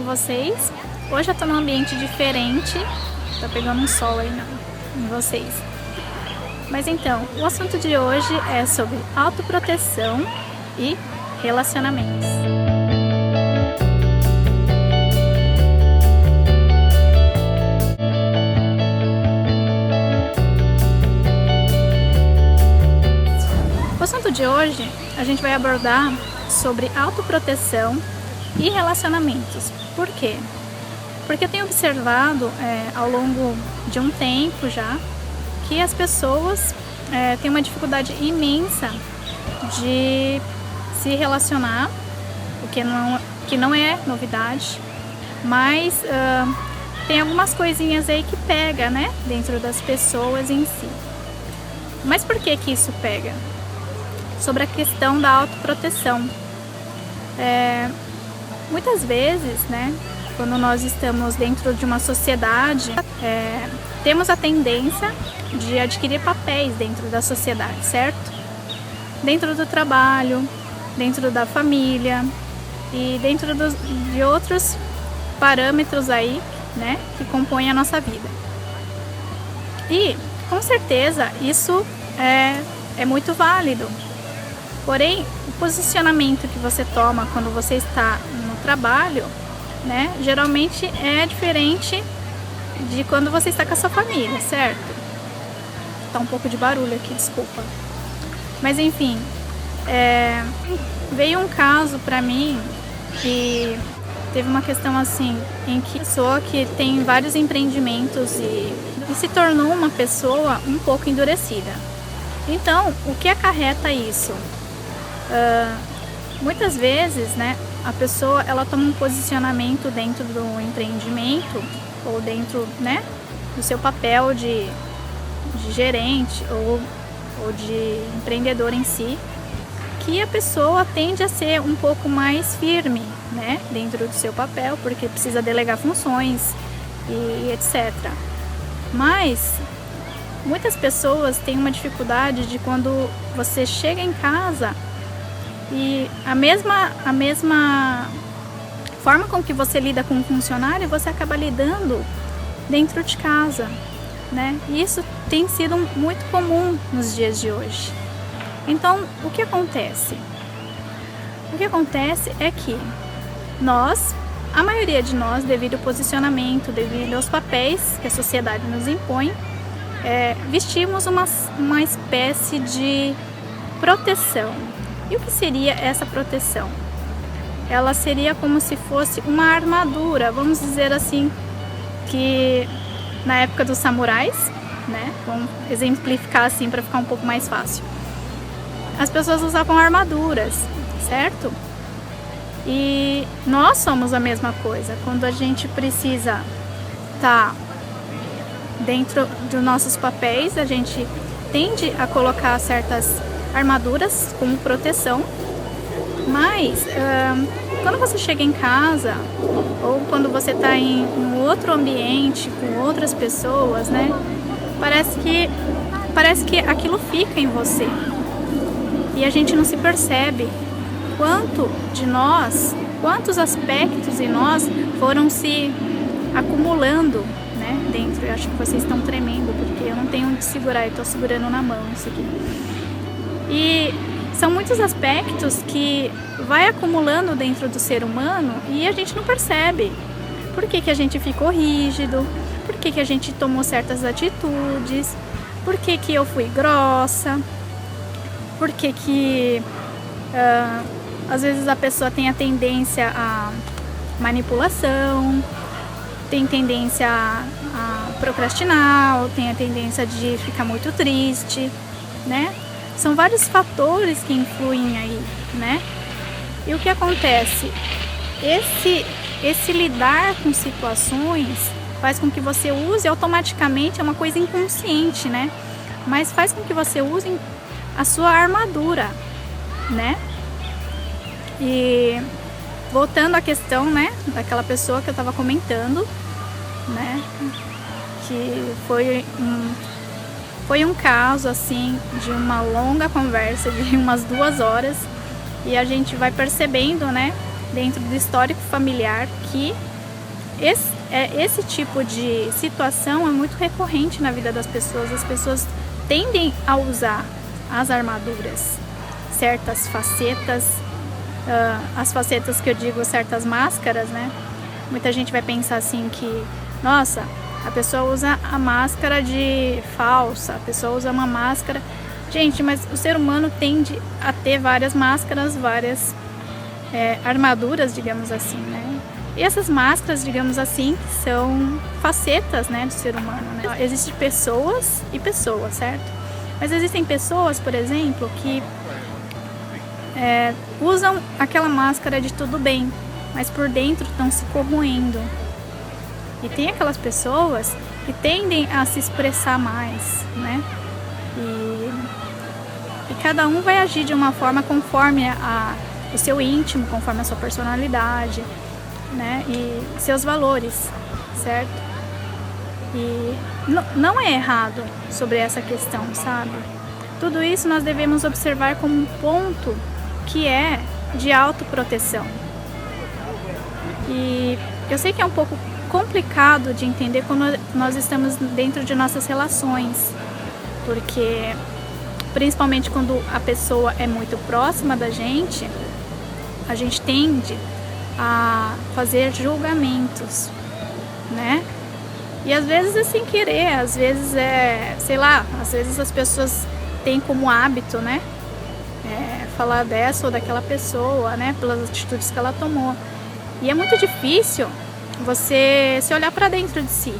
vocês? Hoje eu tô num ambiente diferente, tá pegando um sol aí em vocês. Mas então, o assunto de hoje é sobre autoproteção e relacionamentos. O assunto de hoje a gente vai abordar sobre autoproteção e relacionamentos. Por quê? Porque eu tenho observado ao longo de um tempo já que as pessoas têm uma dificuldade imensa de se relacionar, o que não é novidade, mas tem algumas coisinhas aí que pega, né, dentro das pessoas em si. Mas por que que isso pega? Sobre a questão da autoproteção. Muitas vezes, né, quando nós estamos dentro de uma sociedade, temos a tendência de adquirir papéis dentro da sociedade, certo? Dentro do trabalho, dentro da família e dentro de outros parâmetros aí, né, que compõem a nossa vida. E, com certeza, isso é muito válido. Porém, o posicionamento que você toma quando você está no trabalho, né, geralmente é diferente de quando você está com a sua família, certo? Tá um pouco de barulho aqui, desculpa. Mas enfim, veio um caso pra mim que teve uma questão assim, em que a pessoa que tem vários empreendimentos e se tornou uma pessoa um pouco endurecida. Então, o que acarreta isso? Muitas vezes, né, a pessoa ela toma um posicionamento dentro do empreendimento ou dentro, né, do seu papel de gerente ou de empreendedor em si, que a pessoa tende a ser um pouco mais firme, né, dentro do seu papel, porque precisa delegar funções e etc. Mas muitas pessoas têm uma dificuldade de quando você chega em casa e a mesma forma com que você lida com um funcionário, você acaba lidando dentro de casa, né? E isso tem sido muito comum nos dias de hoje. Então, o que acontece? O que acontece é que a maioria de nós, devido ao posicionamento, devido aos papéis que a sociedade nos impõe, vestimos uma espécie de proteção. E o que seria essa proteção? Ela seria como se fosse uma armadura, vamos dizer assim, que na época dos samurais, né? Vamos exemplificar assim para ficar um pouco mais fácil. As pessoas usavam armaduras, certo? E nós somos a mesma coisa. Quando a gente precisa estar dentro dos nossos papéis, a gente tende a colocar certas armaduras como proteção, mas quando você chega em casa ou quando você está em um outro ambiente com outras pessoas, né, parece que aquilo fica em você e a gente não se percebe quantos aspectos em nós foram se acumulando, né, dentro. Eu acho que vocês estão tremendo porque eu não tenho onde segurar, eu estou segurando na mão isso aqui. E são muitos aspectos que vai acumulando dentro do ser humano e a gente não percebe. Por que que a gente ficou rígido? Por que que a gente tomou certas atitudes? Por que que eu fui grossa? Por que que às vezes a pessoa tem a tendência à manipulação, tem tendência a procrastinar, ou tem a tendência de ficar muito triste, né? São vários fatores que influem aí, né? E o que acontece? Esse lidar com situações faz com que você use automaticamente, é uma coisa inconsciente, né? Mas faz com que você use a sua armadura, né? E voltando à questão, né, daquela pessoa que eu estava comentando, né? Que foi um caso assim de uma longa conversa de umas 2 horas e a gente vai percebendo, né, dentro do histórico familiar que esse tipo de situação é muito recorrente na vida das pessoas. As pessoas tendem a usar as armaduras, certas facetas, as facetas que eu digo, certas máscaras, né? Muita gente vai pensar assim que, nossa, a pessoa usa a máscara de falsa, a pessoa usa uma máscara. Gente, mas o ser humano tende a ter várias máscaras, várias armaduras, digamos assim, né? E essas máscaras, digamos assim, são facetas, né, do ser humano, né? Existem pessoas e pessoas, certo? Mas existem pessoas, por exemplo, que usam aquela máscara de tudo bem, mas por dentro estão se corroendo. E tem aquelas pessoas que tendem a se expressar mais, né? E cada um vai agir de uma forma conforme o seu íntimo, conforme a sua personalidade, né? E seus valores, certo? E não é errado sobre essa questão, sabe? Tudo isso nós devemos observar como um ponto que é de autoproteção. E eu sei que é um pouco complicado de entender quando nós estamos dentro de nossas relações, porque principalmente quando a pessoa é muito próxima da gente, a gente tende a fazer julgamentos, né? E às vezes é sem querer, às vezes sei lá, às vezes as pessoas têm como hábito, né? Falar dessa ou daquela pessoa, né? Pelas atitudes que ela tomou. E é muito difícil você se olhar para dentro de si.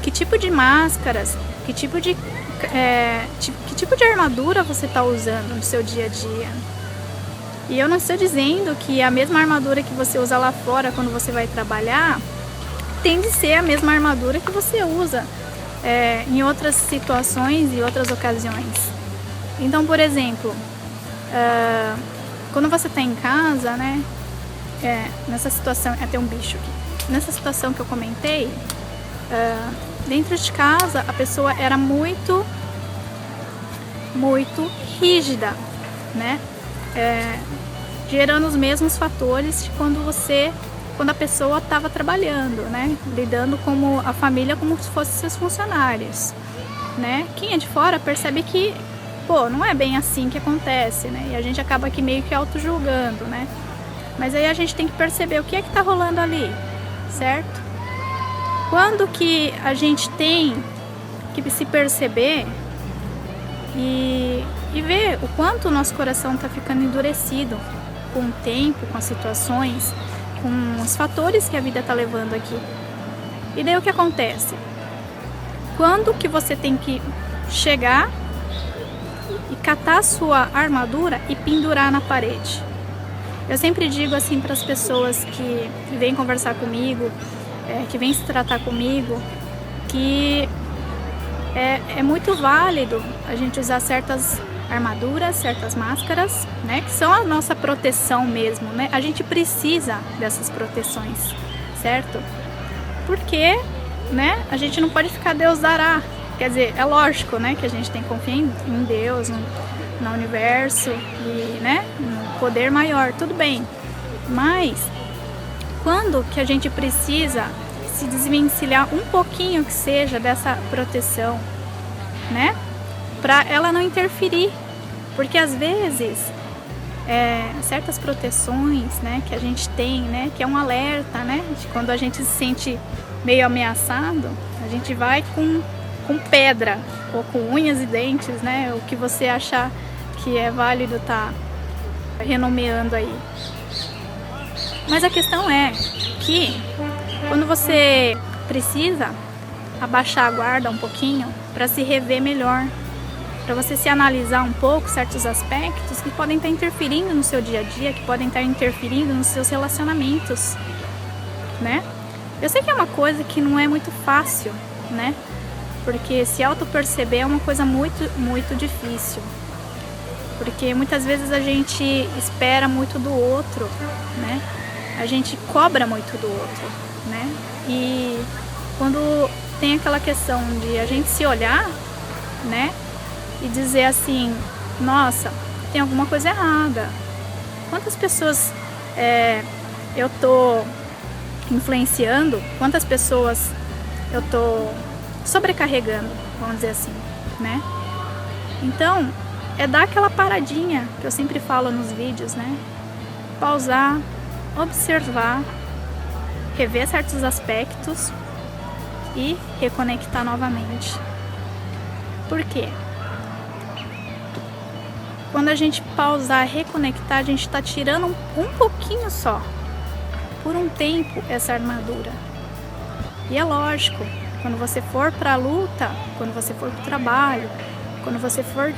Que tipo de máscaras, que tipo de armadura você está usando no seu dia a dia? E eu não estou dizendo que a mesma armadura que você usa lá fora quando você vai trabalhar tem de ser a mesma armadura que você usa em outras situações e outras ocasiões. Então, por exemplo, quando você está em casa, né? Nessa situação, tem um bicho aqui. Nessa situação que eu comentei, dentro de casa a pessoa era muito rígida, né? Gerando os mesmos fatores de quando a pessoa estava trabalhando, né? Lidando como a família como se fossem seus funcionários, né? Quem é de fora percebe que, pô, não é bem assim que acontece, né? E a gente acaba aqui meio que auto-julgando, né? Mas aí a gente tem que perceber o que é que tá rolando ali, certo? Quando que a gente tem que se perceber e ver o quanto o nosso coração tá ficando endurecido com o tempo, com as situações, com os fatores que a vida tá levando aqui. E daí o que acontece? Quando que você tem que chegar e catar a sua armadura e pendurar na parede? Eu sempre digo assim para as pessoas que vêm conversar comigo, que vêm se tratar comigo, que é muito válido a gente usar certas armaduras, certas máscaras, né, que são a nossa proteção mesmo, né? A gente precisa dessas proteções, certo? Porque, né, a gente não pode ficar Deus dará. Quer dizer, é lógico, né, que a gente tem que confiar em Deus, no universo e, né, no poder maior, tudo bem. Mas quando que a gente precisa se desvencilhar um pouquinho que seja dessa proteção, né, para ela não interferir, porque às vezes certas proteções, né, que a gente tem, né, que é um alerta, né, de quando a gente se sente meio ameaçado, a gente vai com pedra ou com unhas e dentes, né, o que você achar que é válido tá renomeando aí. Mas a questão é que quando você precisa abaixar a guarda um pouquinho para se rever melhor, para você se analisar um pouco certos aspectos que podem estar interferindo no seu dia a dia, que podem estar interferindo nos seus relacionamentos, né? Eu sei que é uma coisa que não é muito fácil, né? Porque se auto-perceber é uma coisa muito, muito difícil. Porque muitas vezes a gente espera muito do outro, né? A gente cobra muito do outro, né? E quando tem aquela questão de a gente se olhar, né? E dizer assim, nossa, tem alguma coisa errada. Quantas pessoas eu tô influenciando, quantas pessoas eu tô sobrecarregando, vamos dizer assim, né? Então, é dar aquela paradinha que eu sempre falo nos vídeos, né? Pausar, observar, rever certos aspectos e reconectar novamente. Por quê? Quando a gente pausar, reconectar, a gente está tirando um pouquinho só, por um tempo, essa armadura. E é lógico, quando você for para a luta, quando você for para o trabalho, quando você for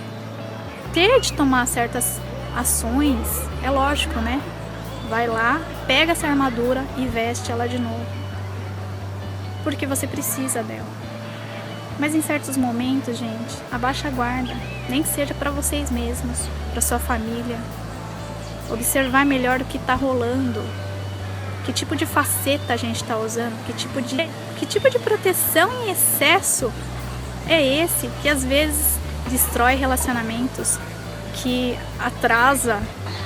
ter de tomar certas ações, é lógico, né? Vai lá, pega essa armadura e veste ela de novo. Porque você precisa dela. Mas em certos momentos, gente, abaixa a guarda. Nem que seja para vocês mesmos, para sua família. Observar melhor o que está rolando. Que tipo de faceta a gente está usando. Que tipo de proteção em excesso é esse que às vezes destrói relacionamentos, que atrasa,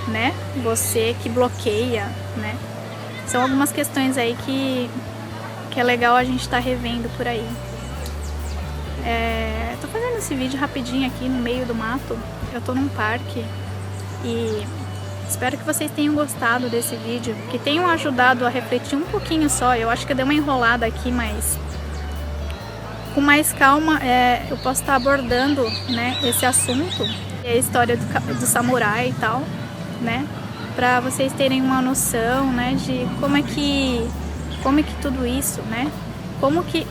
né, você, que bloqueia, né? São algumas questões aí que é legal a gente estar revendo por aí. Tô fazendo esse vídeo rapidinho aqui no meio do mato. Eu tô num parque e espero que vocês tenham gostado desse vídeo, que tenham ajudado a refletir um pouquinho só. Eu acho que eu dei uma enrolada aqui, mas com mais calma eu posso estar abordando, né, esse assunto, a história do samurai e tal, né, para vocês terem uma noção, né, de como é que tudo isso, né, como que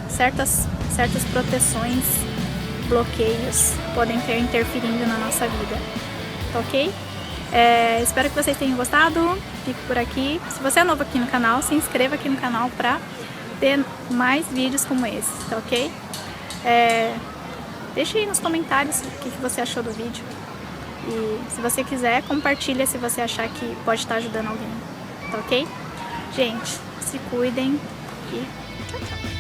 certas proteções, bloqueios podem estar interferindo na nossa vida, tá ok? Espero que vocês tenham gostado, fico por aqui. Se você é novo aqui no canal, se inscreva aqui no canal para ter mais vídeos como esse, tá ok? Deixa aí nos comentários o que você achou do vídeo. E se você quiser, compartilha se você achar que pode estar ajudando alguém, tá ok? Gente, se cuidem e tchau, tchau.